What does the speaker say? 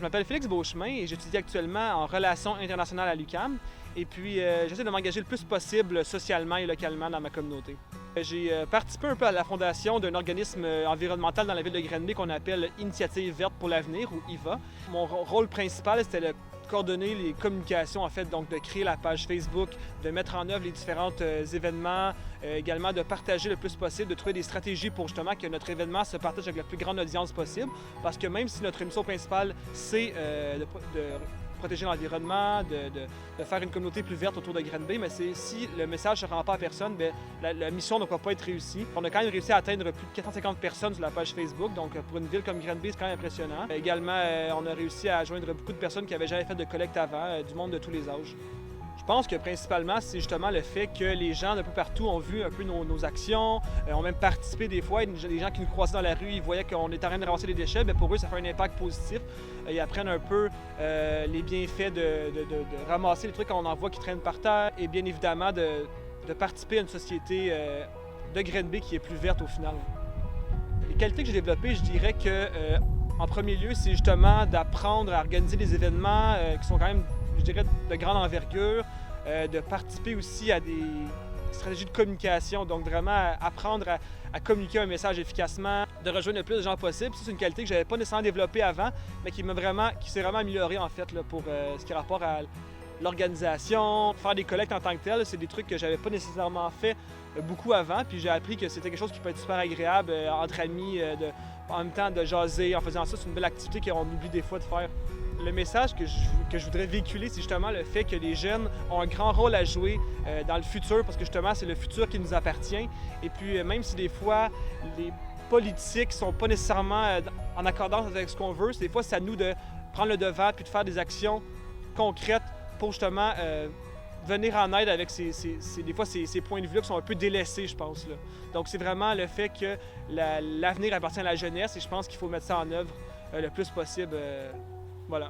m'appelle Félix Beauchemin et j'étudie actuellement en relations internationales à l'UQAM. Et puis, j'essaie de m'engager le plus possible socialement et localement dans ma communauté. J'ai participé un peu à la fondation d'un organisme environnemental dans la ville de Granby qu'on appelle Initiative verte pour l'avenir, ou IVA. Mon rôle principal, c'était de coordonner les communications, en fait, donc de créer la page Facebook, de mettre en œuvre les différents événements, également de partager le plus possible, de trouver des stratégies pour justement que notre événement se partage avec la plus grande audience possible. Parce que même si notre mission principale, c'est de protéger l'environnement, de faire une communauté plus verte autour de Granby, mais si le message ne se rend pas à personne, bien, la mission ne va pas être réussie. On a quand même réussi à atteindre plus de 450 personnes sur la page Facebook, donc pour une ville comme Granby, c'est quand même impressionnant. Également, on a réussi à joindre beaucoup de personnes qui n'avaient jamais fait de collecte avant, du monde de tous les âges. Je pense que principalement, c'est justement le fait que les gens d'un peu partout ont vu un peu nos actions, ont même participé des fois. Les gens qui nous croisaient dans la rue, ils voyaient qu'on était en train de ramasser des déchets, bien pour eux, ça fait un impact positif. Ils apprennent un peu les bienfaits de ramasser les trucs qu'on en voit qui traînent par terre et bien évidemment de participer à une société de Granby qui est plus verte au final. Les qualités que j'ai développées, je dirais que en premier lieu, c'est justement d'apprendre à organiser des événements qui sont quand même, je dirais, de grande envergure, de participer aussi à des stratégies de communication, donc vraiment apprendre à communiquer un message efficacement, de rejoindre le plus de gens possible. C'est une qualité que je n'avais pas nécessairement développée avant, mais qui s'est vraiment améliorée en fait là, pour ce qui a rapport à l'organisation, faire des collectes en tant que tel. C'est des trucs que j'avais pas nécessairement fait beaucoup avant, puis j'ai appris que c'était quelque chose qui peut être super agréable entre amis, en même temps de jaser. En faisant ça, c'est une belle activité qu'on oublie des fois de faire. Le message que je voudrais véhiculer, c'est justement le fait que les jeunes ont un grand rôle à jouer dans le futur, parce que justement, c'est le futur qui nous appartient. Et puis, même si des fois, les politiques sont pas nécessairement en accordance avec ce qu'on veut, des fois, c'est à nous de prendre le devant puis de faire des actions concrètes pour justement venir en aide avec des fois ces points de vue-là qui sont un peu délaissés, je pense. Là. Donc, c'est vraiment le fait que l'avenir appartient à la jeunesse et je pense qu'il faut mettre ça en œuvre le plus possible. Voilà.